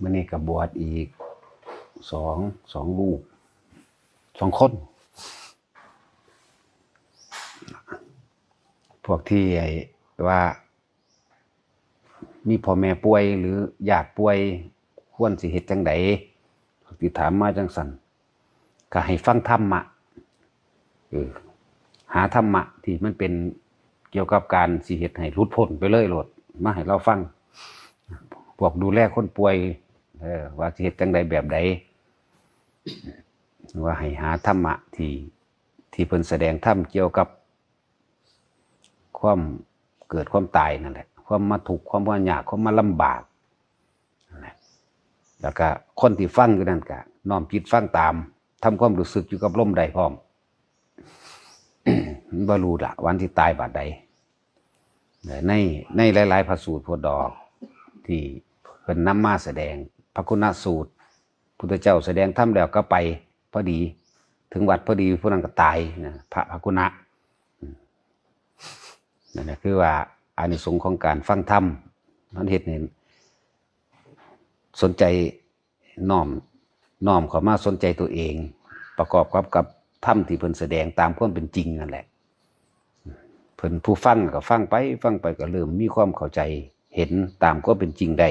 มื้อนี้ก็บวชอีกสองลูก2 คนพวกที่ว่ามีพ่อแม่ป่วยหรือญาติป่วยควรสิเฮ็ดจังไดที่ถามมาจังซั่นก็ให้ฟังธรรมะหาธรรมะที่มันเป็นเกี่ยวกับการสิเฮ็ดให้หลุดพ้นไปเลยโลดมาให้เราฟังพวกดูแลคนป่วยว่าสิเฮ็ดจังไดแบบใดว่าให้หาธรรมะที่เพิ่นแสดงธรรมเกี่ยวกับความเกิดความตายนั่นแหละความมาทุกข์ความว่ายากความมาลำบากนั่นแหละแล้วก็คนที่ฟังอยู่นั่นก็น้อมจิตฟังตามทำความรู้สึกอยู่กับลมได้พร้อม บ่รู้ละวันที่ตายบาดใดในหลายๆพระสูตรพวดดอกที่เพิ่นนำมาแสดงพระคุณสูตรพุทธเจ้าแสดงธรรมแล้วก็ไปพอดีถึงวัดพอดีผู้นั้นก็ตายนะพระคุณะนั่นแหละคือว่าอานิสงส์ของการฟังธรรมมันเฮ็ดให้สนใจน้อมเข้ามาสนใจตัวเองประกอบกับธรรมที่เพิ่นแสดงตามความเป็นจริงนั่นแหละเพิ่นผู้ฟังก็ฟังไปก็เริ่มมีความเข้าใจเห็นตามความเป็นจริงได้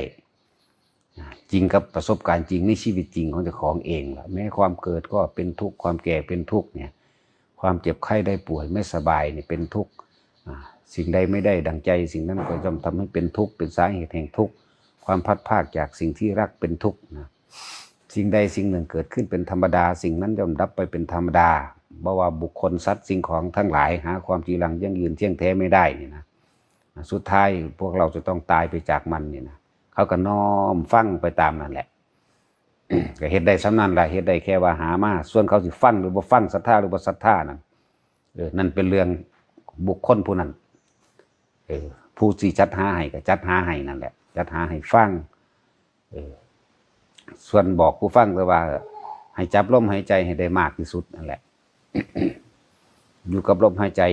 จริงกับประสบการณ์จริงในชีวิตจริงของเจ้าของเองล่ะแม้ความเกิดก็เป็นทุกข์ความแก่เป็นทุกข์เนี่ยความเจ็บไข้ได้ป่วยไม่สบายเนี่ยเป็นทุกข์สิ่งใดไม่ได้ดังใจสิ่งนั้นก็ย่อมทำให้เป็นทุกข์เป็นสาเหตุแห่งทุกข์ความพัดพรากจากสิ่งที่รักเป็นทุกข์นะสิ่งใดสิ่งหนึ่งเกิดขึ้นเป็นธรรมดาสิ่งนั้นย่อมดับไปเป็นธรรมดาเพราะว่าบุคคลสัตว์สิ่งของทั้งหลายหาความจริงจังยั่งยืนเที่ยงแท้ไม่ได้นี่นะสุดท้ายพวกเราจะต้องตายไปจากมันนี่นะเขาก็น้อมฟังไปตามนั่นแหละ ก็เฮ็ดได้สำนั้นแหละเฮ็ดได้แค่ว่าหามาส่วนเขาสิฟังหรือบ่ฟังศรัทธาหรือบ่ศรัทธานั่นนั่นเป็นเรื่องบุคคลผู้นั้นผู้สิจัดหาให้ก็จัดหาให้นั่นแหละจัดหาให้ฟังส่วนบอกผู้ฟังแต่ว่าให้จับลมหายใจให้ได้มากที่สุดนั่นแหละ อยู่กับลมหายใจ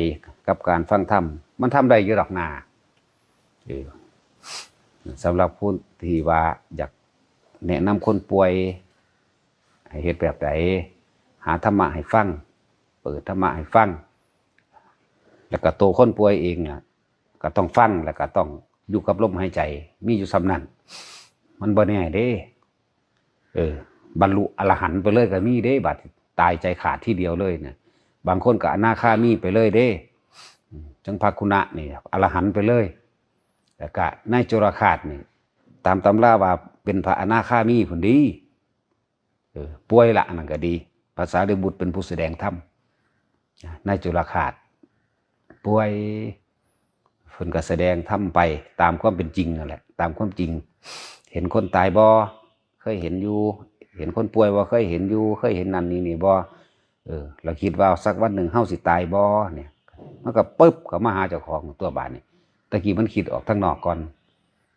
กับการฟังธรรมมันทำได้อยู่ดอกนาสำหรับผู้ที่ว่าอยากแนะนำคนป่วยให้เฮ็ดแบบไหนหาธรรมะให้ฟังเปิดธรรมะให้ฟังแล้วก็ตัวคนป่วยเองน่ะก็ต้องฟังแล้วก็ต้องอยู่กับลมหายใจมีอยู่สำนั้นมันบ่แน่เด้บรรลุอรหันต์ไปเลยก็มีเด้บัดตายใจขาดที่เดียวเลยเนี่ยบางคนก็อนาคามีไปเลยเด้จังภคุณะนี่อรหันต์ไปเลยแล้วก็นายโจรคาตนี่ตามตำราว่าเป็นพระอนาคามีผลดีป่วยละนั่นก็ดีภาษาเดบุตรเป็นผู้แสดงธรรมนายโจรคาตป่วยเพิ่นก็แสดงธรรมไปตามความเป็นจริงนั่นแหละตามความจริงเห็นคนตายบ่เคยเห็นอยู่เห็นคนป่วยบ่เคยเห็นอยู่เคยเห็นนั่นนี่บ่เราคิดว่าสักวันหนึ่งเฮาสิตายบ่เนี่ยมันก็ปึ๊บก็มาหาเจ้าของตัวบาดนี่ตะกี้มันคิดออกทางนอกก่อน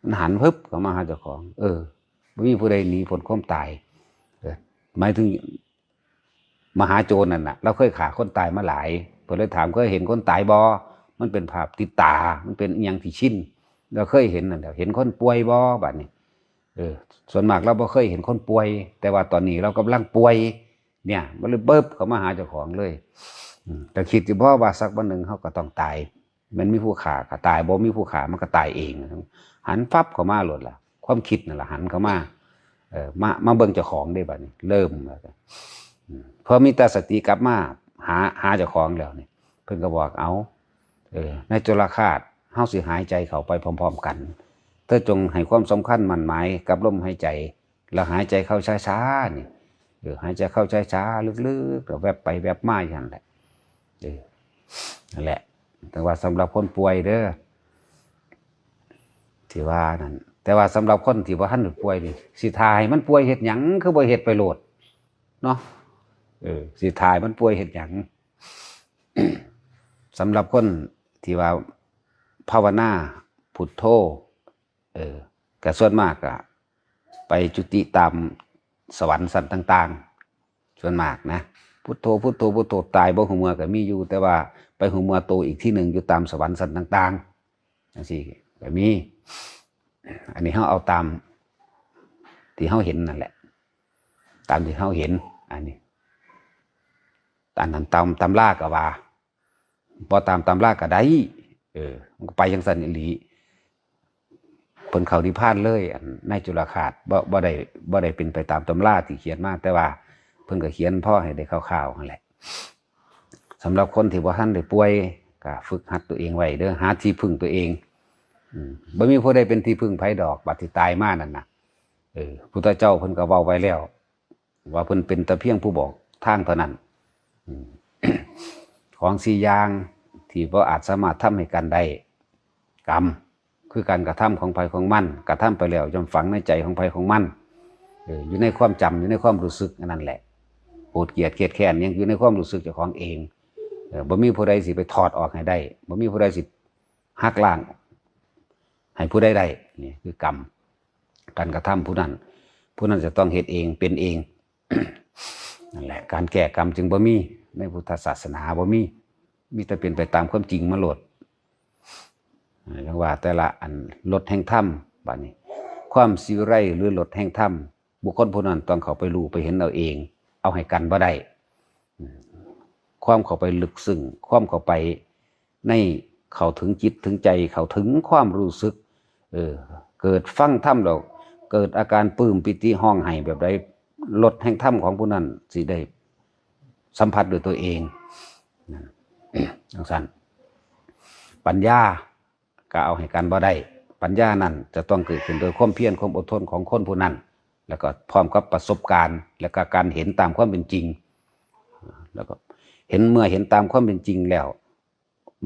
มันหันปึ๊บก็มาหาเจ้าของบ่มีผู้ใดหนีพ้นความตายหมายถึงมหาโจรนั่นน่ะเราเคยฆ่าคนตายมาหลายเพิ่นเลยถามเคยเห็นคนตายบ่มันเป็นภาพติดตามันเป็นอีหยังที่ชินเราเคยเห็นนั่นแหละเห็นคนป่วยบ่บัดนี้ส่วนมากเราบ่เคยเห็นคนป่วยแต่ว่าตอนนี้เรากำลังป่วยเนี่ยมันเลยเบิบเข้ามาหาเจ้าของเลยแต่คิดอยู่เพราะว่าสักวันหนึ่งเขาก็ต้องตายมันมีผู้ฆ่าก็ตายบ่มีผู้ฆ่ามันก็ตายเองหันฟับเข้ามาโลดล่ะความคิดนั่นล่ะหันเข้ามามาเบิ่งเจ้าของได้บัดนี้เริ่มแล้วพอมีแต่สติกลับมาหาเจ้าของแล้วนี่เพิ่นก็บอกเอาในโจรคาตเฮาสิหายใจเข้าไปพร้อมๆกันเธอจงให้ความสำคัญมั่นหมายกับลมหายใจแล้วหายใจเข้าช้าๆนี่หายใจเข้าช้าๆลึกๆแล้วแวบไปแวบมาอย่างนั้นแหละนั่นแหละแต่ว่าสำหรับคนป่วยเด้อที่ว่านั่นแต่ว่าสำหรับคนที่ว่าท่านป่วยนี่สิทายมันป่วยเฮ็ดหยังคือบ่เฮ็ดไปโลดเนาะสิทายมันป่วยเฮ็ดหยัง สำหรับคนที่ว่าภาวนาพุทโธก็ส่วนมากก็ไปจุติตามสวรรค์สันต่างๆส่วนมากนะพุทโธพุทโธพุทโธตายบ่หูเมื่อก็มีอยู่แต่ว่าไปหูเมื่อโตอีกที่หนึ่งอยู่ตามสวรรค์สันต่างๆจังซี่ก็มีอันนี้เฮาเอาตาม ที่เฮาเห็นนั่นแหละตามที่เฮาเห็นอันนี้อันนั้นตำราก็ว่าบ่ตามตำราก็ได้มันก็ไปจังซั่นอีหลีเพิ่นเข้านิพพานเลยอันในจุลคาสบ่ได้เป็นไปตามตำราที่เขียนมาแต่ว่าเพิ่นก็เขียนพอให้ได้คร่าวๆนั่นแหละสำหรับคนที่บ่ทันได้ป่วยก็ฝึกหัดตัวเองไว้เด้อหาที่พึ่งตัวเองบ่มีผู้ใดเป็นที่พึ่งไผดอกบัดที่ตายมานั่นน่ะพุทธเจ้าเพิ่นก็เว้าไว้แล้วว่าเพิ่นเป็นแต่เพียงผู้บอกทางเท่านั้นของ4อย่างที่บ่อาจสามารถทำให้กันได้กรรมคือการกระทำของไผของมันกระทำไปแล้วย่อมฝังในใจของไผของมันอยู่ในความจำอยู่ในความรู้สึกนั่นแหละโกรธเกลียดเครียดแค้นยังอยู่ในความรู้สึกเจ้าของเองบ่มีผู้ใดสิไปถอดออกให้ได้บ่มีผู้ใดสิหักล้างให้ผู้ใดได้นี่คือกรรมการกระทำผู้นั้นจะต้องเฮ็ดเองเป็นเองนั่นแหละการแก้กรรมจึงบ่มีในพุทธศาสนาบ่มีแต่เป็นไปตามความจริงมาโลดอย่างว่าแต่ละอันลดแห่งธรรมบัดนี้ความสิวิไลหรือลดแห่งธรรมบุคคลผู้นั้นต้องเข้าไปรู้ไปเห็นเอาเองเอาให้กันบ่ได้ความเข้าไปลึกซึ้งความเข้าไปในเข้าถึงจิตถึงใจเข้าถึงความรู้สึกเกิดฟังธรรมแล้วเกิดอาการปลื้มปิติห้องไห้แบบใดลดแห่งธรรมของผู้นั้นสิได้สัมผัสด้วยตัวเองจังซั่นปัญญาก็เอาให้กันบ่ได้ปัญญานั้นจะต้องเกิดขึ้นโดยความเพียรความอดทนของคนผู้นั้นแล้วก็พร้อมกับประสบการณ์และก็การเห็นตามความเป็นจริงแล้วก็เมื่อเห็นตามความเป็นจริงแล้ว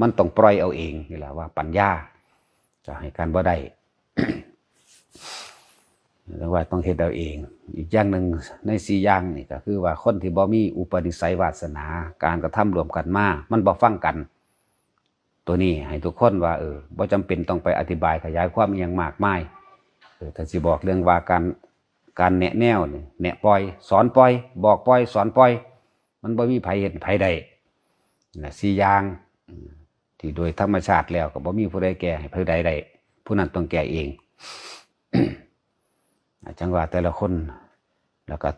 มันต้องปล่อยเอาเองนี่แหละว่าปัญญาจะให้กันบ่ได้ เรียกว่าต้องเฮ็ดเอาเองอีกอย่างหนึ่งใน4อย่างนี่ก็คือว่าคนที่บ่มีอุปนิสัยวาสนาการกระทำรวมกันมามันบ่ฟังกันตัวนี้ให้ทุกคนว่าบ่จำเป็นต้องไปอธิบายขยายความอย่างมากมายถ้าสิบอกเรื่องว่าการแนะแนวนี่แนะปล่อยสอนปล่อยบอกปล่อยสอนปล่อยมันบ่มีไผเฮ็ดไผได้น่ะ4อย่างที่โดยธรรมชาติแล้วก็บ่มีผู้ใดแก้ให้ผู้ใดได้ผู้นั้นต้องแก้เองจังว่าแต่ละคนแล้วก็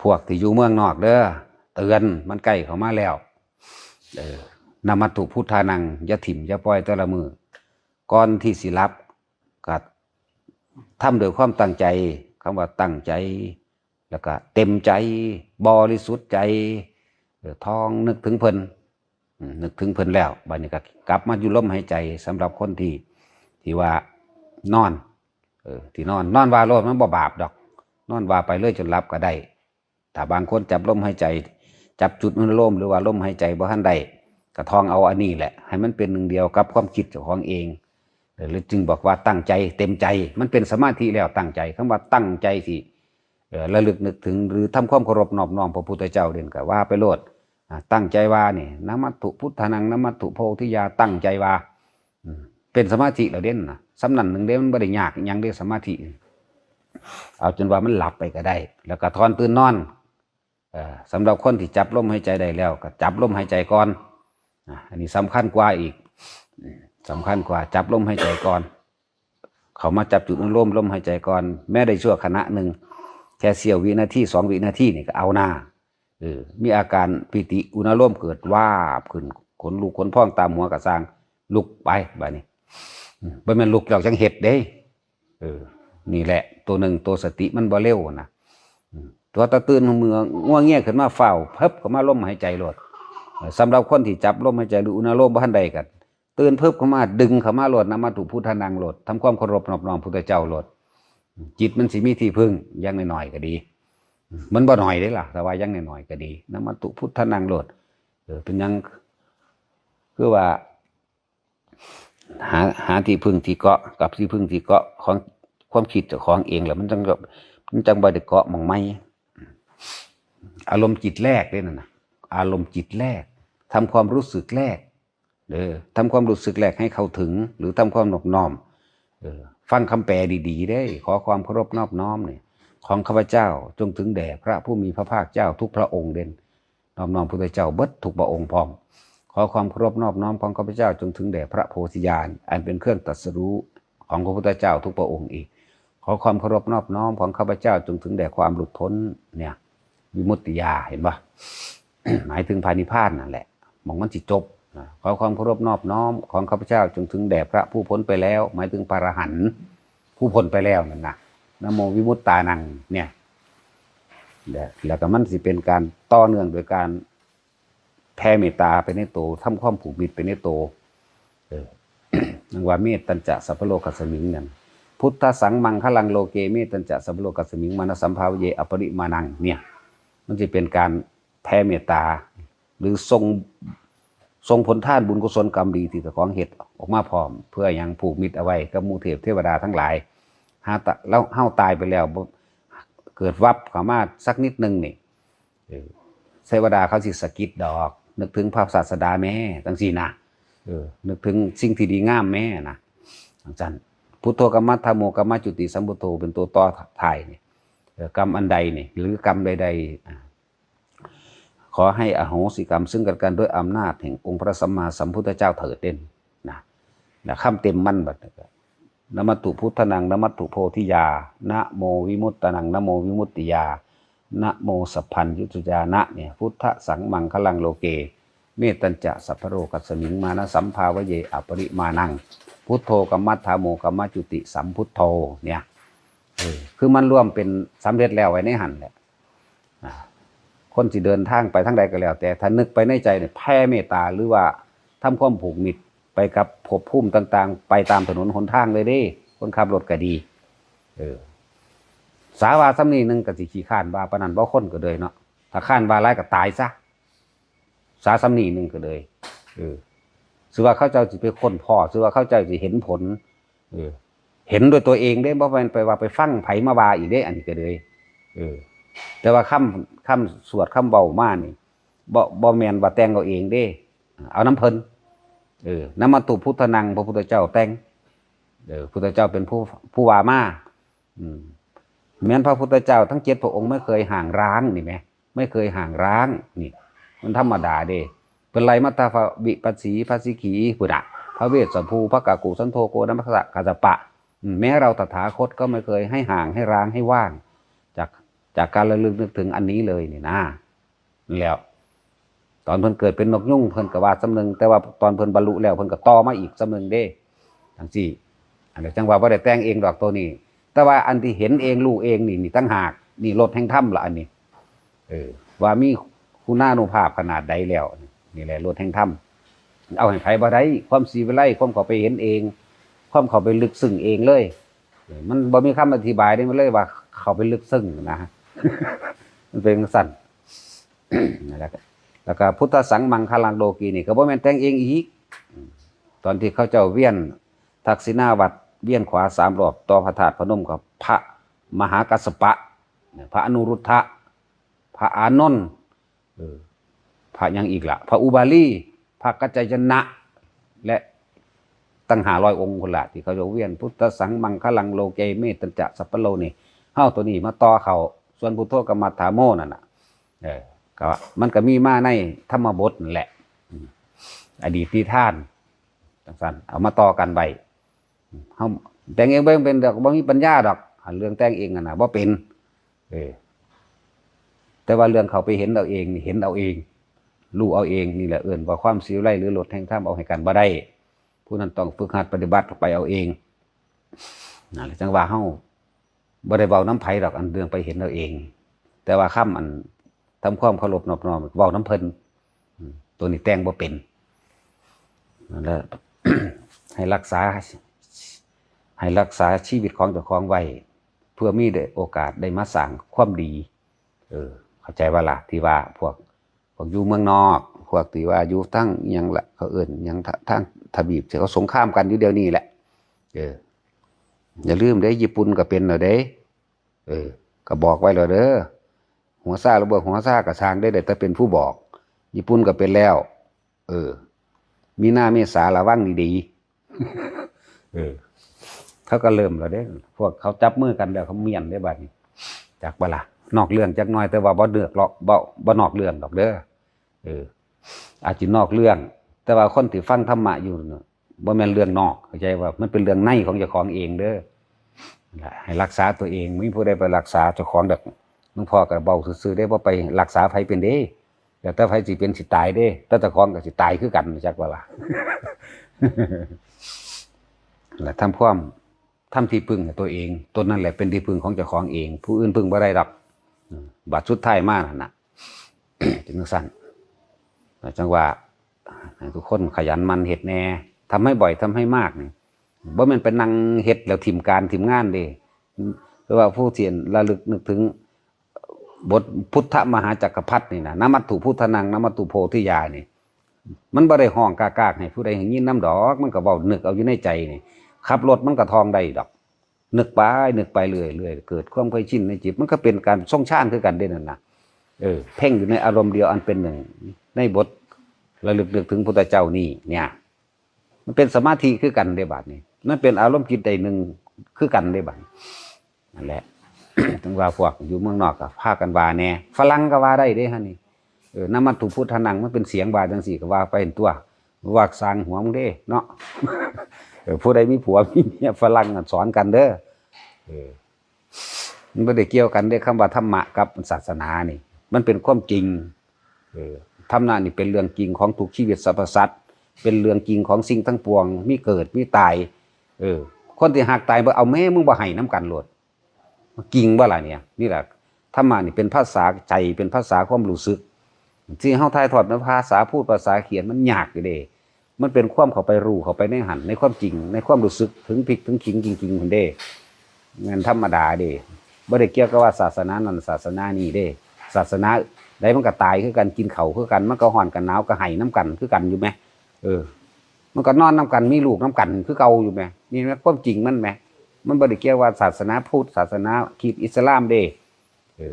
พวกที่อยู่เมืองนอกเด้อเตือนมันใกล้เข้ามาแล้วนามัตถุพุทธานังอย่าถิ่มอย่าปล่อยแต่ละมือก่อนที่สิรับก็ทำโดยความตั้งใจคำว่าตั้งใจแล้วก็เต็มใจบริสุทธิ์ใจท้องนึกถึงเพิ่นแล้วบัดนี้ก็กลับมาอยู่ลมหายใจสำหรับคนที่ว่านอนที่นอนว่าโลดมันบ่บาปดอกนอนว่าไปเรื่อยจนหลับก็ได้ถ้าบางคนจับลมหายใจจับจุดมันลมหรือว่าลมหายใจบ่ทันได้ก็ท่องเอาอันนี้แหละให้มันเป็นหนึ่งเดียวกับความคิดเจ้าของเองหรือจึงบอกว่าตั้งใจเต็มใจมันเป็นสมาธิแล้วตั้งใจคำว่าตั้งใจสิระลึกนึกถึงหรือทำความเคารพนอบน้อมพระพุทธเจ้าเด่นก็ว่าไปโลดตั้งใจว่านี่นะมัตถุพุทธานังนะมัตถุโพธิยาตั้งใจว่าเป็นสมาธิแล้วเด่นนะสำนันหนึ่งเด่นมันไม่ได้ยากยังได้สมาธิเอาจนว่ามันหลับไปก็ได้แล้วก็ทอนตื่นนอนสำหรับคนที่จับลมหายใจได้แล้วก็จับลมหายใจก่อนอันนี้สำคัญกว่าอีกสำคัญกว่าจับลมหายใจก่อนเขามาจับจุดลมหายใจก่อนแม้ได้ชั่วขณะหนึ่งแค่เสี้ยววินาที2 วินาทีนี่ก็เอาหน้ามีอาการปิติอุณโลมเกิดว่าขึ้นขนลุกขนพองตามหัวกระซังลุกไปแบบนี้บ่แม่นลุกแล้วจังเฮ็ดเด้นี่แหละตัวหนึ่งตัวสติมันบ่เร็วนะตัวตะตื่นมือง่วงเงี้ยขึ้นมาเฝ้าเพิบเข้ามาลมหายใจโลดสำหรับคนที่จับลมหายใจหรืออุณโลมบ่ทันใดกันตื่นเพิบเข้ามาดึงเข้ามาโลดนะมาถูพุทธานังโลดทำความเคารพนอบน้อมพุทธเจ้าโลดจิตมันสิมีที่พึ่งอย่างน้อยๆก็ดีมันบ่น้อยเด้ล่ะแต่ว่าอย่างน้อยๆก็ดีนะมาถูพุทธานังโลดเป็นยังคือว่าหาที่พึ่งที่เกาะกับที่พึ่งที่เกาะของความคิดเจ้าของเองแหละมันจังบ่ได้เกาะมองไม่อารมณ์จิตแรกเลยนะอารมณ์จิตแรกทำความรู้สึกแรกทำความรู้สึกแรกให้เข้าถึงหรือทำความนอบน้อมฟังคำแปลดีๆได้ขอความเคารพนอบน้อมเนี่ยของข้าพเจ้าจงถึงแด่พระผู้มีพระภาคเจ้าทุกพระองค์เด่นนอบน้อมพระพุทธเจ้าเบิดทุกพระองค์พร้อมขอความเคารพนอบน้อมของข้าพเจ้าจงถึงแด่พระโพธิญาณอันเป็นเครื่องตรัสรู้ของพระพุทธเจ้าทุกพระองค์อีก ขอความเคารพนอบน้อมของข้าพเจ้าจงถึงแด่ความหลุดพ้นเนี่ยวิมุตติญาเห็นปะ หมายถึงพานิพพานนั่นแหละมองมันจิจบขอความเคารพนอบน้อมของข้าพเจ้าจงถึงแด่พระผู้พ้นไปแล้วหมายถึงพระอรหันต์ผู้พ้นไปแล้วนั่นนะนะโมวิมุตตานังเนี่ยแล้วก็มันสิเป็นการต่อเนื่องโดยการแผ่เมตตาไปในโตทำความผูกมิตรไปในโตนังว่าเมตตัญจะสัพพโลกัสสมิงนั่นพุทธสังมังคลังโลเกเมตตัญจะสัพพโลกัสสมิงมานสัมภาวเยอปริมานังเนี่ยมันจะเป็นการแผ่เมตตาหรือทรงผลทานบุญกุศลกรรมดีที่เจ้าของเฮ็ดออกมาพร้อมเพื่อยังผูกมิตรเอาไว้กับหมู่เทพเทวดาทั้งหลายแล้วเฮาตายไปแล้วเกิดวับเข้ามาสักนิดนึงนี่เทวดาเขาสิสะกิดดอกนึกถึงพระศาสดาแม่จังซี่นะนึกถึงสิ่งที่ดีงามแม่นะจังซั่นพุทโธกัมมัฏฐโมกัมมัจจุติสัมพุทโธเป็นตัวต่อท้ายนี่กรรมอันใดนี่หรือกรรมใดๆขอให้อโหสิกรรมซึ่งกันและกันด้วยอำนาจแห่งองค์พระสัมมาสัมพุทธเจ้าเถิดเด่นนะคำเต็มมั่นบัดนมัตถุพุทธนังนมัตถุโพธิยานะโมวิมุตตนังนะโมวิมุตติยานะโมสัพพัญญุตยานะเนี่ยพุทธสังมังคลังโลเกเมตตัญจะสัพพโรกัสสมิงมานะสัมภาวเยอปริมานังพุทโธกัมมัฏฐโมกัมมัจจุติสัมพุทโธเนี่ยคือมันร่วมเป็นสำเร็จแล้วไว้ในหันแหละคนที่เดินทางไปทั้งใดก็แล้วแต่ถ้านึกไปในใจเนี่ยแผ่เมตตาหรือว่าทำความผูกมิตรไปกับภพภูมิต่างๆไปตามถนนหนทางเลยเด้คนขับรถก็ดีสาวาซ้ำนี่นึงก็สิขี้ข้านว่าปานนั้นบ่คนก็เลยเนาะถ้าข้านว่าร้ายก็ตายซะสาซ้ำนี่นึงก็เลยสือว่าเขาเจ้าสิไปค้นพ่อสือว่าเขาเจ้าสิเห็นผลเห็นด้วยตัวเองได้บ่แม่นไปว่าไปฟังไผมาว่าอีกเด้อันนี้ก็เลยแต่ว่าคำสวดคำเบามานี่บ่แม่นว่าแต่งเอาเองเด้เอาน้ำเพิ่นนมัตถุพุทธนังพระพุทธเจ้าแต่งพุทธเจ้าเป็นผู้ว่ามาแม้นพระพุทธเจ้าทั้ง7พระองค์ไม่เคยห่างร้างนี่แหมไม่เคยห่างร้างนี่มันธรรมดาเด้เป็นไรมัตตาวิปัสสีภาสิขีปุระพระเวสสัพพูพระกากุสันโธโกนัมพะกัสสปะแม้เราตถาคตก็ไม่เคยให้ห่างให้ร้างให้ว่างจากการระลึกนึกถึงอันนี้เลยนี่นะแล้วตอนเพิ่นเกิดเป็นนกยุ่งเพิ่นก็ว่าสำนึงแต่ว่าตอนเพิ่นบรรลุแล้วเพิ่นก็ต่อมาอีกสำนึงเด้จังซี่อันนี้จังว่าบ่ได้แต่งเองดอกตัวนี้แต่ว่าอันที่เห็นเองรู้เองนี่ตั้งหากนี่รถแห่งธรรมละอันนี้ว่ามีคุณานุภาพขนาดใดแล้วนี่แหละรถแห่งธรรมเอาให้ไผบ่ได้ความสีวิไลความเข้าไปเห็นเองความเข้าไปลึกซึ้งเองเลยมันบ่มีคำอธิบายได้มันเลยว่าเข้าไปลึกซึ้งนะมันเป็นสั่นแล้วก็พุทธสังมังคลังโลกีนี่ก็บ่แม่นแต่งเองอีกตอนที่เขาเจ้าเวียนทักษิณาวัตรเวียนขวา3รอบต่อพระธาตุพนมกับพระมหากัสสปะพระอนุรุทธะพระอานนท์พระยังอีกล่ะพระอุบาลีพระกัจจยนะและตั้ง500องค์คนละที่เขาจะเวียนพุทธสังมังคลังโลเกเมตตัญจะสัพพโลนี่เฮาตัวนี้มาต่อเขาส่วนพุทโธกัมมัฏฐโมนั่นน่ะก็มันก็มีมาในธรรมบทนั่นแหละอดีตนิทานจังซั่นเอามาต่อกันไว้เฮาแต่งเองบ่เป็นดอกบ่มีปัญญาดอกเรื่องแต่งเองน่ะบ่เป็นแต่ว่าเรื่องเขาไปเห็นเอาเองนี่เห็นเอาเองรู้เอาเองนี่แหละว่าความสิวไล่หรือลดแห่งธรรมเอาให้กันบ่ได้ผู้นั้นต้องฝึกหัดปฏิบัติไปเอาเองนั่นแหละจังว่าเฮาบ่ได้เว้าน้ำไผดอกอันเรื่องไปเห็นเอาเองแต่ว่าคำอันทำความเคารพนอบน้อมเว้าน้ำเพิ่นตัวนี้แต่งบ่เป็นนั่นแหละ ให้รักษาชีวิตของเจ้าของไว้เพื่อมีได้โอกาสได้มาสร้างความดีเข้าใจว่าล่ะที่ว่าพวกอยู่เมืองนอกพวกที่ว่าอยู่ทั้งหยังละเขายังทั้งทบีบเขาสงครามกันอยู่เดี๋ยวนี้แหละอย่าลืมเด้ญี่ปุ่นก็เป็นแล้วเด้ก็บอกไว้แล้วเด้อหัวซ่าระเบิดหัวซ่าก็สร้างได้แต่เป็นผู้บอกญี่ปุ่นก็เป็นแล้วมีหน้าเมษาระวังดีๆเขาก็เริ่มแล้วเด้พวกเขาจับมือกันแล้วเขาเมียนได้บัดนี้จากบ่ล่ะนอกเรื่องจักหน่อยแต่ว่าบ่เดือดหรอกบ่นอกเรื่องดอกเด้ออาจสินอกเรื่องแต่ว่าคนที่ฟังธรรมะอยู่บ่แม่นเรื่องนอกเข้าใจว่ามันเป็นเรื่องในของเจ้าของเองเด้อ ให้รักษาตัวเองไม่ผู้ใดไปรักษาเจ้าของดอกหลวงพ่อก็เบาซื่อๆได้บ่ไปรักษาไผเป็นเด้แต่ถ้าไผสิเป็นสิตายเด้แต่เจ้าของก็สิตายคือกันจักว่าล่ะ และทำที่พึ่งตัวเองตนนั่นแหละเป็นที่พึ่งของเจ้าของเองผู้อื่นพึ่งบ่ได้ดอกบาดสุดท้ายมานั่นน่ะ จึงสั้นจังว่าทุกคนขยันมันเฮ็ดแน่ทำให้บ่อยทำให้มากนี่บ่แม่นไปนั่งเฮ็ดแล้วทิ่มการทิ่มงานเด้หรือว่าผู้เทียนระลึกนึกถึงบทพุทธมหาจักรพรรดินี่นะนมัตถุพุทธนังนมัตถุโพธิญาณนี่มันบ่ได้ห้องกากๆให้ผู้ใดยินน้ำดอกมันก็เว้านึกเอาอยู่ในใจนี่ขับรถมันก็ทองได้ดอกนึกไปเรื่อยๆเกิดความเคยชินในจิตมันก็เป็นการทรงฌานคือกันเด้นั่นน่ะเพ่งอยู่ในอารมณ์เดียวอันเป็นหนึ่งในบทระลึกนึกถึงพุทธเจ้านี่เนี่ยมันเป็นสมาธิคือกันได้บาดนี้นั่นเป็นอารมณ์จิตใดหนึ่งคือกันได้บาดนั่นแหละ ถึงว่าพวกอยู่เมืองนอกก็พากันว่าแน่ฝรั่งก็ว่าได้เด้ฮะนี่นมัตถุพุทธนังมันเป็นเสียงบาจังสี่ก็ว่าไปเห็นตัวว่าสร้างหัวมึงเด้เนาะ ผู้ใดมีผัวมีเมียฝรั่งสอนกันเด้อมันไม่ได้เกี่ยวกันได้คำว่าธรรมะกับศาสนานี่มันเป็นความจริงธรรมะนี่เป็นเรื่องจริงของทุกชีวิตสรรพสัตว์เป็นเรื่องจริงของสิ่งทั้งปวงมีเกิดมีตายคนที่หักตายบ่เอาแม่มึงบ่ให้น้ำกันโลดจริงบ่ล่ะเนี่ยนี่แหละธรรมะนี่เป็นภาษาใจเป็นภาษาความรู้สึกที่เฮาถ่ายทอดเป็นภาษาพูดภาษาเขียนมันยากอยู่เด้มันเป็นความเข้าไปรู้เข้าไปในหันในความจริงในความรู้สึกถึงพริกถึงขิงจริงๆพุ่นเด้งานธรรมดาเด้บ่ได้เกี่ยวกับว่าศาสนานั้นศาสนานี้เด้ศาสนาใดมันก็ตายคือกันกินข้าวคือกันมันก็ร้อนกันหนาวก็ให้น้ำกันคือกันอยู่แมั้ยมันก็นอนน้ำกันมีลูกน้ำกันคือเก่าอยู่แมั้ยนี่แมั้ยความจริงมันแมั้ยมันบ่ได้เกี่ยวว่าศาสนาพุทธศาสนาคริสต์อิสลามเด้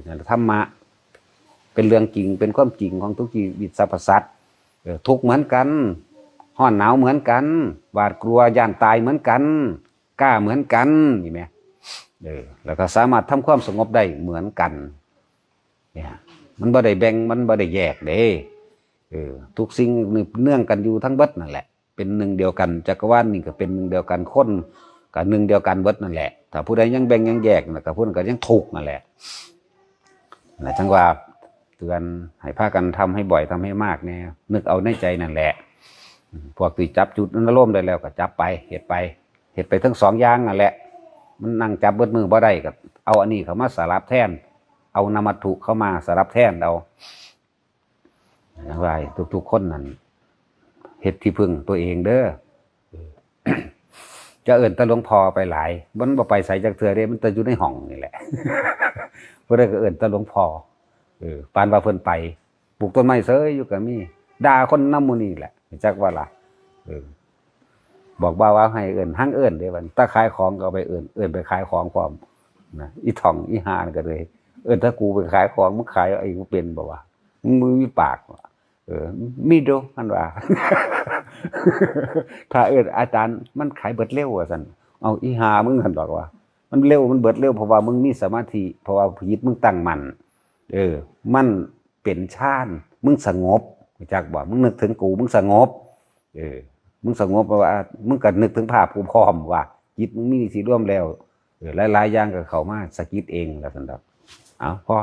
นั่นธรรมะเป็นเรื่องจริงเป็นความจริงของทุกชีวิตสรรพสัตว์ทุกเหมือนกันร้อนหนาวเหมือนกันหวาดกลัวย่านตายเหมือนกันกล้าเหมือนกันนี่แมั้ยแล้วก็สามารถทำความสงบได้เหมือนกันเนี่ยมันบ่ได้แบ่งมันบ่ได้แยกเด้ทุกสิ่งเนื่องกันอยู่ทั้งเบิดนั่นแหละเป็นหนึ่งเดียวกันจักรวาลนี่ก็เป็นหนึ่งเดียวกันคนก็หนึ่งเดียวกันเบิดนั่นแหละถ้าผู้ใดยังแบ่งยังแยกน่ะก็ผู้นั้นก็ยังทุกข์นั่นแหละจังว่าเตือนให้พากันทำให้บ่อยทำให้มากแน่นึกเอาในใจนั่นแหละพวกที่จับจุดนั้นร่มได้แล้วก็จับไปเฮ็ดไปทั้งสองอย่างนั่นแหละมันนั่งจับเบิดมือบ่ได้ก็เอาอันนี้เข้ามาสลับแทนเอานมัตถุเข้ามาสลับแทนเอาอย่างไรทุกๆคนนั่นเฮ็ดที่พึ่งตัวเองเด้อ จะเอิ้นตะหลวงพ่อไปหลายมันบ่ไปใส่จักเทื่อเด้มันแต่อยู่ในห้องนี่แหละ บ่ได้ก็เอิ้นตะหลวงพ่อปานว่าเพิ่นไปปลูกต้นไม้เสยอยู่ก็มีด่าคนนำหมู่นี่แหละจักว่าล่ะบอกว่าให้เอิ้นหั่งเอิ้นเด้บัดถ้าขายของก็เอาไปเอิ้นไปขายของพร้อมนะอีท่องอีหานั่นก็เลยถ้ากูไปขายของมึงขายเอาเองกูเป็นบ่วะมึงมีปากมีโดมันว่า ถ้าอาจารย์มันขายเบิดเร็วว่าซั่นเอาอีหามึงหั่นดอกว่ามันเร็วมันเบิดเร็วเพราะว่ามึงมีสมาธิเพราะว่าจิตมึงตั้งมั่นมันเป็นฌานมึงสงบจักบ่มึงนึกถึงกูมึงสงบมึงสงบเพราะว่ามึงก็นึกถึงภาพกูพร้อมว่าจิตมึงมีสิร่วมแล้วหลายๆอย่างก็เข้ามาสะกิดเองแล้วซั่นดอกเอาพอ